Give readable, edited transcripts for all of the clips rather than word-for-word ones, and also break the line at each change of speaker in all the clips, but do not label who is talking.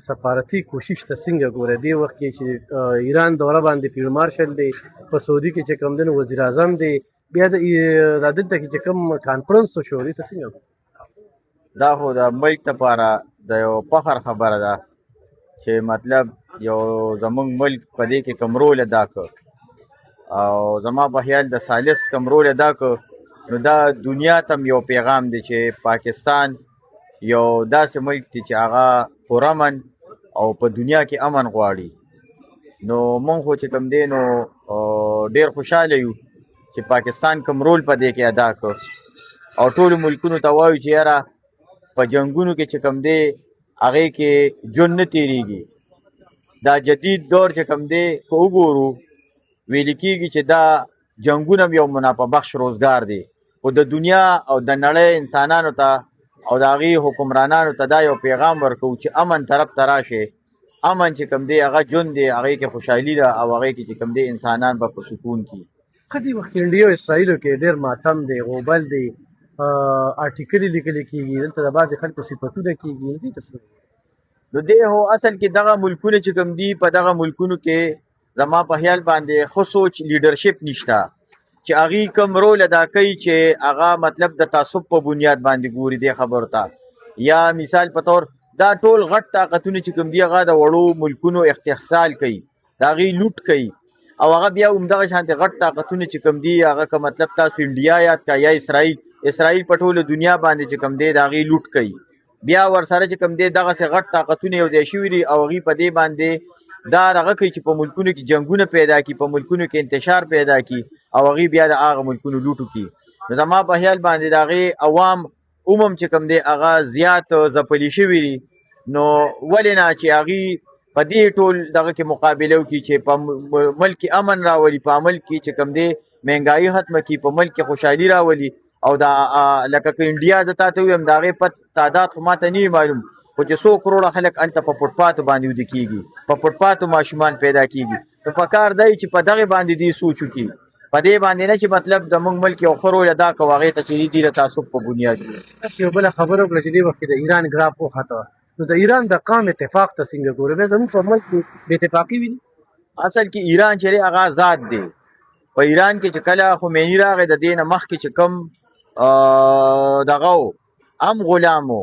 سفارتي کوشش ته څنګه ګورئ دې وخت کې چې ایران دوره باندې فیلډ مارشل دی په سعودي کې چې کوم دی نو وزیر اعظم دی بیا د دلته کې چې کوم کانفرنس شو دې ته څنګه ګورئ
دا خو د ملک لپاره د یو فخر خبره ده چې مطلب یو زمونږ ملک په دې کې کوم رول ادا کړ او زما په خیال د ثالث کوم رول ادا کړ نو دا دنیا ته یو پیغام دی چې پاکستان یو داسې ملک دی چې هغه پرامن او په دنیا کې امن غواړي نو مونږ خو چې کوم دی نو ډېر خوشحاله یو چې پاکستان کوم رول په دې کې ادا کړ او ټولو ملکونو ته وایو چې یاره په جنګونو کې چې کوم دی هغې کې ژوند نه تېرېږي دا جدید دور چې کوم دی که وګورو ویل کېږي چې دا جنګونه یو منافع بخش روزګار دی خو د دنیا او د نړۍ انسانانو ته او د هغې حکمرانانو ته دا یو پیغام ورکوو چې امن طرف ته راشئ امن چې کوم دی هغه ژوند دی هغې کې خوشحالي ده او هغې کې چې کوم دی انسانان به په سکون کې
ښه دې وخت کې انډیا او اسرائیلو کې ډېر ماتم دی غوبل دی آرټیکلې لیکل کېږي دلته د بعضې خلکو صفتونه کېږي دې ته څه
نو دی هو اصل کې دغه ملکونه چې کوم دي په دغه ملکونو کې زما په خیال باندې ښه سوچ لیډرشپ نشته چې هغې کوم رول ادا کوي چې هغه مطلب د تعصب په بنیاد باندې ګوري دې خبرو ته یا مثال په طور دا ټول غټ طاقتونه چې کوم دي هغه د وړو ملکونو استحصال کوي د هغې لوټ کوي او هغه بیا همدغه شانتې غټ طاقتونه چې کوم دي هغه که مطلب تاسو انډیا یاد کا یا اسرائیل په ټوله دنیا باندې چې کوم دی د هغې لوټ کوي بیا ورسره چې کوم دی دغسې غټ طاقتونه یو ځای شوي دي او هغې په دې باندې دا دغه کوي چې په ملکونو کې جنګونه پیدا کړي په ملکونو کې انتشار پیدا کړي او هغې بیا د هغه ملکونو لوټ وکړي نو زما په خیال باندې د هغې عوام عموم چې کوم دی هغه زیات ځپلي شوي دي نو ولې نه چې هغې په دې ټول دغه کې مقابله وکړي چې په ملک کې امن راولي په ملک کې چې کوم دی مهنګایي ختمه کړي په ملک کې خوشحالي راولي او دا لکه که انډیا زه تا ته ووایم د هغې پت تعداد خو ما ته نه معلوم خو چې 100 کروړه خلک هلته په فوټپاتو باندې ویده کېږي په فوټپاتو ماشومان پیدا کېږي نو په کار دی چې په دغې باندې دې سوچ وکړي په دې باندې نه چې مطلب زموږ ملک یو ښه رول ادا کوو هغې ته چې دې د تعصب په بنیاد
تاسو یو بله خبره وکړه چې دې وخت کې د ایران ګراف وخته نو د ایران د قام اتفاق ته څنګه ګورئ بیا زموږ په ملک کې بې اتفاقي وي
اصل کې ایران چې دی هغه آزاد دی په ایران کې چې کله خمیني راغی د دې نه مخکې چې کوم دغه هم غلام و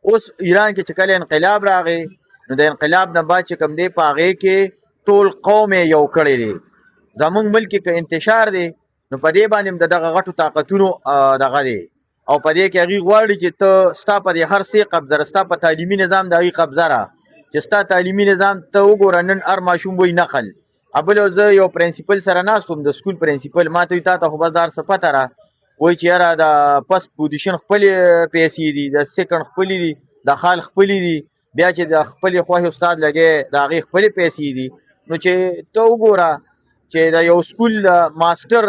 اوس ایران کې چې کله انقلاب راغی نو د انقلاب نه بعد چې کوم دی په هغې کې ټول قوم یې یو کړی دی زموږ ملک کې که انتشار دی نو په دې باندې هم د دغه غټو طاقتونو دغه دی او په دې کې هغې غواړي چې ته ستا په دې هر څه قبضه را ستا په تعلیمي نظام د هغې قبضه را چې ستا تعلیمي نظام ته وګوره نن هر ماشوم وایي نقل بل زه یو پرنسپل سره ناست وم د سکول پرنسپل ما ته وایي تا ته خو بس دا هر څه پته را وایي چې یاره د فسټ پوزیشن خپلې پیسې دي د سیکنډ خپلې دي د خال خپلې دي بیا چې د خپلې خوښې استاد لګی د هغې خپلې پیسې دي نو چې ته وګوره چې د یو سکول ماسټر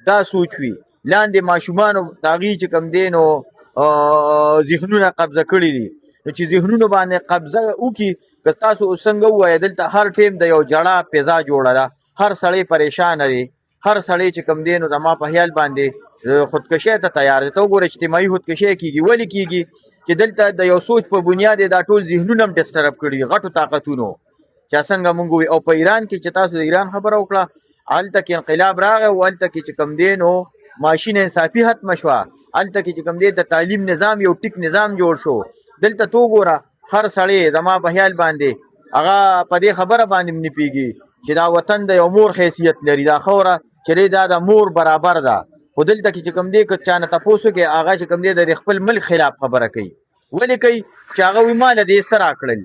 دا سوچ وي لاندې ماشومانو د هغې چې کوم دی نو ذهنونه قبضه کړي دي نو چې ذهنونو باندې قبضه وکړي که تاسو اوس څنګه ووایه دلته هر ټیم د یو جړه فضا جوړه ده هر سړی پریشانه دی هر سړی چې کوم دی نو زما په خیال باندې خودکشۍ ته تیار دی ته وګوره اجتماعي خودکشۍ کېږي ولې کېږي چې دلته د یو سوچ په بنیاد یې دا ټول ذهنونه هم ډسټرب کړي دي غټو طاقتونو چې څنګه مونږ ووایو او په ایران کې چې تاسو د ایران خبره وکړه هلته کې انقلاب راغی او هلته کې چې کوم دی نو ماشین انصافي ختمه شوه هلته کې چې کوم دی د تعلیم نظام یو ټیک نظام جوړ شو دلته تو ګوره هر سړی زما په خیال باندې هغه په دې خبره باندې نه پوهېږي چې دا وطن د یو مور حیثیت لري دا خاوره چې دا د مور برابر ده خو دلته کې چې کوم دی که چا نه تپوس وکړي هغه چې کوم دی د خپل ملک خلاف خبره کوي ولې کوي چې هغه وایي ما له دې څه راکړل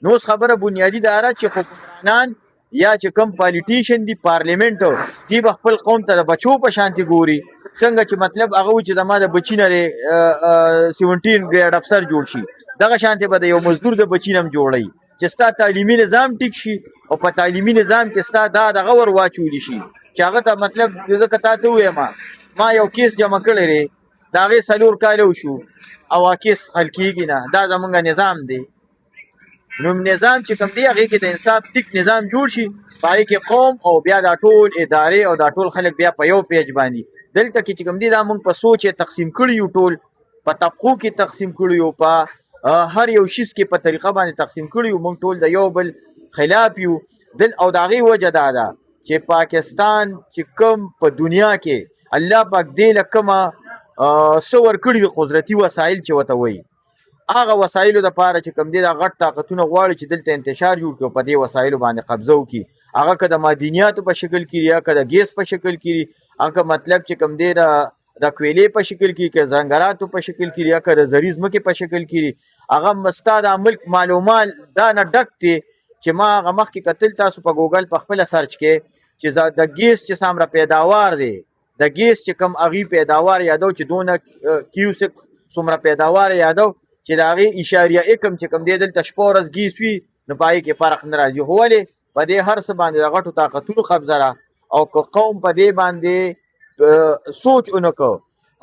نو اوس خبره بنیادي دا ده چې حکمرانان یا چې کوم پالیټیشن دی پارلیمنت دی به خپل قوم ته د بچو په شانتي ګوري څنګه چې مطلب هغه و چې زما د بچي نه 17 ګریډ افسر جوړ شي دغه شانتي به د یو مزدور د بچي نه هم جوړوي چې ستا تعلیمي نظام ټیک شي او په تعلیمي نظام کې ستا دا دغه ور واچولی شي چې هغه ته مطلب ځکه تا ته ووایم ما یو کیس جمع کړی دی د هغې 4 کاله وشو او کیس حل کېږي نه دا زمونږ نظام دی نو نظام چې کوم دی هغې کې د انصاف ټیک نظام جوړ شي په هغې کې قوم او بیا دا ټول ادارې او دا ټول خلک بیا په یو پیج باندې دلته کې چې کوم دی دا موږ په سوچ یې تقسیم کړي یو ټول په طبقو کې تقسیم کړي یو په هر یو شیز کې په طریقه باندې تقسیم کړي یو، موږ ټول د یو بل خلاف یو دل او د هغې وجه دا ده چې پاکستان چې کوم په دنیا کې الله پاک دې له کومه څه ورکړي دي قدرتي وسایل چې ورته وایي، هغه وسایلو دپاره چې کوم دی دا غټ طاقتونه غواړي چې دلته انتشار جوړ کړي او په دې وسایلو باندې قبضه وکړي، هغه که د معدنیاتو په شکل کې یا که د ګیس په شکل کې هغه مطلب چې کوم دی د کویلې په شکل کې که زنګراتو په شکل کې یا که د زري ځمکې په شکل کې هغه ستا د ملک معلومات دا نه ډک دی چې ما هغه مخکې کتل تاسو په ګوګل په خپله سرچ کې چې د ګیس چې څومره پیداوار دی، د ګیس چې کوم هغې پیداوار یادو چې دونه کیوسک څومره پیداوار یادو چې د هغې اشاریه اکم چې کوم دی دلته شپه ورځ ګیس وي نو په هغې کې فرق نه راځي، خو ولې په دې هر څه باندې د غټو طاقتونو قبضه ده او که قوم په دې باندې سوچ ونه کو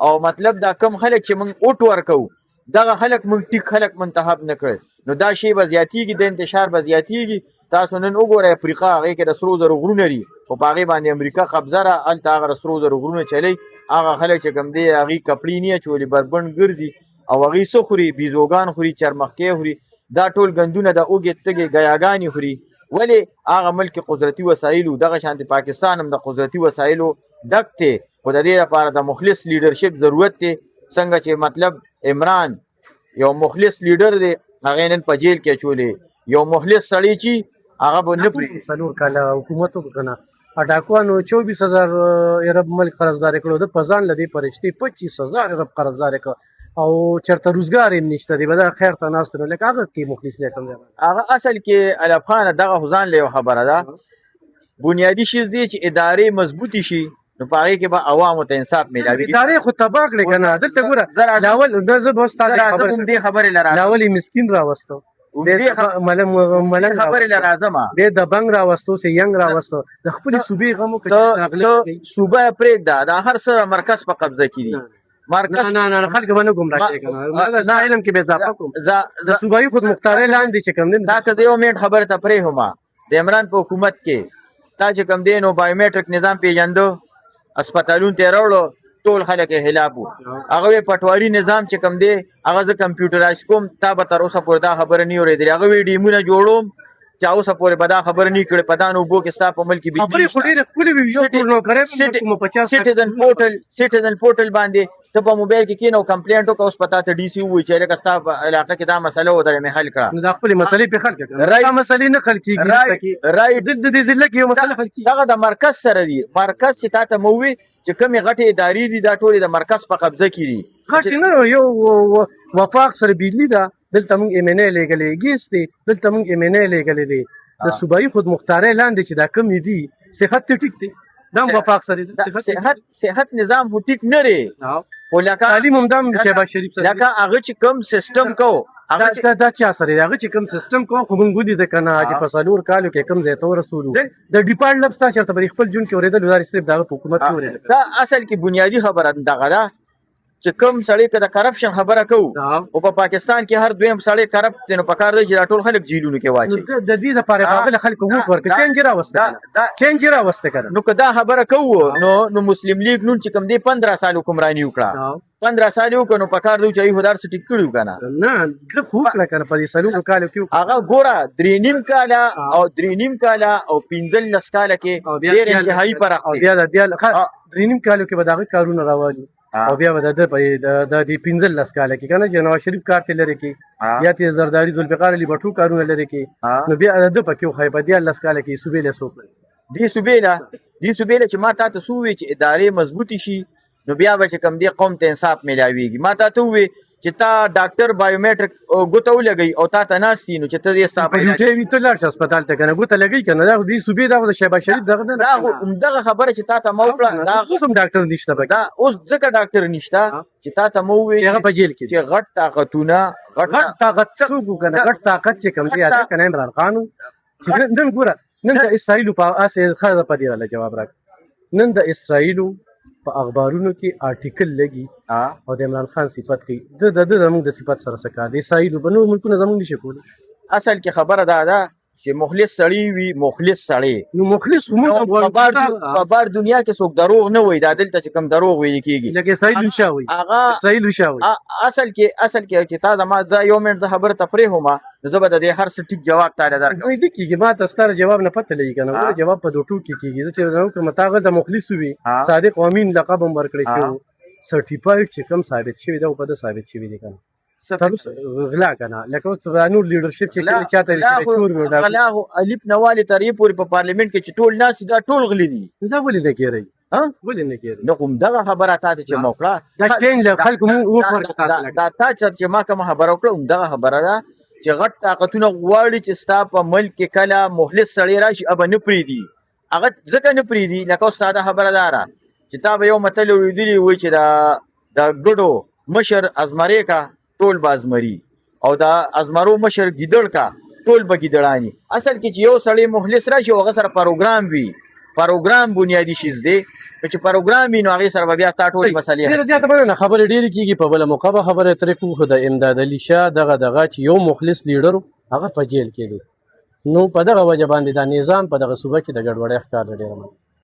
او مطلب دا کم خلک چې موږ اوټ ورکوو دغه خلک موږ ټیک خلک منتخب نه کړل نو دا شی به زیاتېږي، د انتشار به زیاتېږي. تاسو نن وګورئ افریقا هغې کې د سرو زرو غرونه دي خو په هغې باندې امریکا قبضه ده، هلته هغه د سرو زرو غرونه چلی، هغه خلک چې کوم دی هغې کپړې نه اچولي بربنډ ګرځي او هغې څه خوري، بیزوګان خوري، چرمخکۍ خوري، دا ټول ګندونه د اوږې تږې ګیاګانې خوري. ولې هغه ملک قدرتي وسایلو دغه شانتې پاکستان هم د قدرتي وسایلو ډک دی، خو د دې لپاره د مخلص لیډرشپ ضرورت دی. څنګه چې مطلب عمران یو مخلص لیډر دی هغې نن په جیل کې اچولی، یو مخلص سړی چې هغه به نه پرېږدي.
4 کاله حکومت وکړه که نه ډاکوانو 24,000 ارب ملک قرضداري کړو، ده په ځان له دې فرشتې 25,000 ارب قرضداري کړه او چېرته روزګار یې نشته دی، به دا خیر ته ناست نو لکه هغه کې مخلص دی کوم ځای
هغه اصل کې الف خانه دغه خو ځان له یو خبره ده، بنیادي شیز دی چې ادارې مضبوطې شي نو په هغې کې به عوامو ته انصاف میلاوي.
ادارې خو تباه کړې که نه، دلته ګوره لاول دا زه به اوس تا ته
دې خبرې له
لاول یې مسکین راوستو،
ملنګ خبرې له راځم
بیا د بنګ راوستو سینګ راوستو د خپلې صوبې غم
ته صوبه پرېږده دا هر څه مرکز په قبضه کې دي. مرکز
نه خلک به نه ګمراه کوي کنه دا علم کې به اضافه کوم د صوبایي خود مختارۍ لاندې چې کوم دین
دا که زه یو منټ خبره ته پرېږدم د عمران په حکومت کې تا چې کوم دی نو بایومیټریک نظام پیژندو اسپتالونو ته یې راوړو ټول خلک یې خلاف وو، هغه وی پټواري نظام چې کوم دی هغه زه کمپیوټرایز کوم، تا به تر اوسه پورې دا خبره نه اورېدلې، هغه وی ډیمونه جوړوم چا اوسه پورې به دا خبره نه کړې په دا اوبو کې ستا په ملک کې
خبرې خو ډېرې ښکلې وي یو ټول نوکرۍ
سټیزن پورټل باندې ته په موبایل کې کېنه او کمپلینټ وکړه، اوس په تا ته ډي سي ووایي چې لکه ستا په علاقه کې دا مسله وه درې مې حل کړه،
نو دا خپلې مسلې پرې حل کړه، دا مسلې نه حل کېږي
رایټ
د دې ضلع کې یو مسله حل کېږي.
دغه د مرکز سره دي، مرکز چې تا ته مو ووي چې کومې غټې ادارې دي دا ټولې د مرکز په قبضه کې دي.
غټې نه یو وفاق سره بجلي ده، دلته موږ ایم ان اے لېږلی، ګیس دی دلته موږ ایم ان اے لېږلی دی، د صوبایي خود مختارۍ لاندې چې دا کمې دي صحت ته ټیک دی، دا هم وفاق سره دی.
صحت نظام خو ټیک نه دی خو لکه
تعلیم هم دا هم شهباز شریف سره
لکه هغه چې کوم سیستم کو
دا چا سره دی هغه چې کوم سیستم کو خو موږ ولیده که نه چې په 4 کالو کې کوم ځای ته ورسولو د ډیپارټ لفظ تا چېرته په خپل ژوند کې اورېدل دا صرف د هغه په حکومت کې اورېدل.
دا اصل کې بنیادي خبره دغه ده چې کوم سړی که د کرپشن خبره کوو او په پاکستان کې هر دویم سړی کرپټ دی نو پکار دی چې دا ټول خلک جیلونو کې واچوي.
د دې دپاره هغه خلکو ووټ ورکړه چینج یې راوسته که
نو که دا خبره کوو نو مسلم لیگ نون چې کوم دی 15 سال حکمراني وکړه 15 سال یې وکړه نو پکار دی چې هغوی خو دا هر څه ټیک کړي وو که نه
نه خو وکړه که نه په دې 4 کالو کې
هغه ګوره 3.5 کاله او 15 کاله کې ډېر انتهایي فرق دی.
بیا د 3.5 کالو کې به د هغه کارونه راوالي او بیا به د دې 15 کاله کې که نه چې نواز شریف کار ته لرې کړي یا ته زرداري ذوالفقار علي بټو کارونه لرې کړي نو بیا د ده پکې وښایي په 13 کاله کې صوبې له څوک
دې صوبې له چې ما تا ته څه ووایي چې ادارې مضبوطې شي نو بیا به چې کوم دی قوم ته انصاف میلاویږي. ما تا ته ووایي چې تا ډاکټر بایومیټریک ګوته ولګوي او تا ته ناست یي نو چې ته دې ستا
په ډیوټۍ وي ته لاړ شه هسپتال ته که نه ګوته لګوي که نه دا خو دې صوبې دا خو د شهباز شریف دغه نه
دا همدغه خبره چې تا ته ما وکړه دا
اوس هم ډاکټر نشته پکې
دا اوس ځکه ډاکټر نشته چې تا ته ما ووایي
هغه په جیل کې
چې غټ طاقتونه
غټ طاقت څوک وو که نه غټ طاقت چې کوم دی که نه عمران خان چې نن ګوره نن د اسرائیلو په اسې ښه په دې راله جواب راکړه نن د اسرائیلو په اخبارونو کې آرټیکل لګي او د عمران خان صفت کوي د زموږ د صفت سره څه کار د اسرائیلو په نور ملکونه زموږ نشي کولی.
اصل کې خبره دا ده چې مخلص سړی وي مخلص سړی
نو مخلص هم
نو په بار دنیا کې څوک دروغ نه وایي دا دلته چې کوم دروغ ویل کېږي
لکه اسرائیل شاوي
هغه
اسرائیل شاوي
اصل کې چې تا زما زه یو منټ زه خبره تفریح وم نو زه به د دې هر څه ټیک جواب تاله درکړم
دوی د کېږي ما ته ستاره جواب نه پته لګي کنه ولې جواب په دوه ټکو کې کېږي زه چې نو کوم تاغه د مخلص وي صادق امین لقب هم ورکړی شو سرټیفاید چې کوم ثابت شوی دا په د ثابت شوی دی کنه تاسو غلا کنه لکه اوس نور لیډرشپ چې کله چاته لري دا
غلا الف نواله ترې پورې په پارلیمنت کې چې ټول ناس دا ټول غلي دي
دا ولې نه کېږي ولې نه کېږي
نو کوم دغه خبره تاسو چې موکړه
دا چینج خلکو مو ورکړه
دا تاسو چې ما کوم خبره وکړه دغه خبره ده چې غټ طاقتونه غواړي چې ستا په ملک کې کله مخلص سړی راشي اب نه پریدي هغه ځکه نه پریدي لکه ساده خبره داره چې تا به یو متل ویلي وي چې دا ګډو مشر ازمرې کا ټول بازمري او دا ازمرو مشر ګیدړ کا ټول به ګیدړانی اصل کې چې یو سړی مخلص راشي هغه سره پروګرام وي پروګرام بنیادی شیز دی چې پروګرام وي نو هغه سره بیا تا ټول مسلې
ډیره زیاته باندې خبره ډیره کیږي په بل موقع خبره ترې کو خدای امداد علي شاه دغه چې یو مخلص لیډر هغه په جیل کې دی نو په دغه وجه باندې دا نظام په دغه صوبه کې د ګډوډۍ ښکار ډیره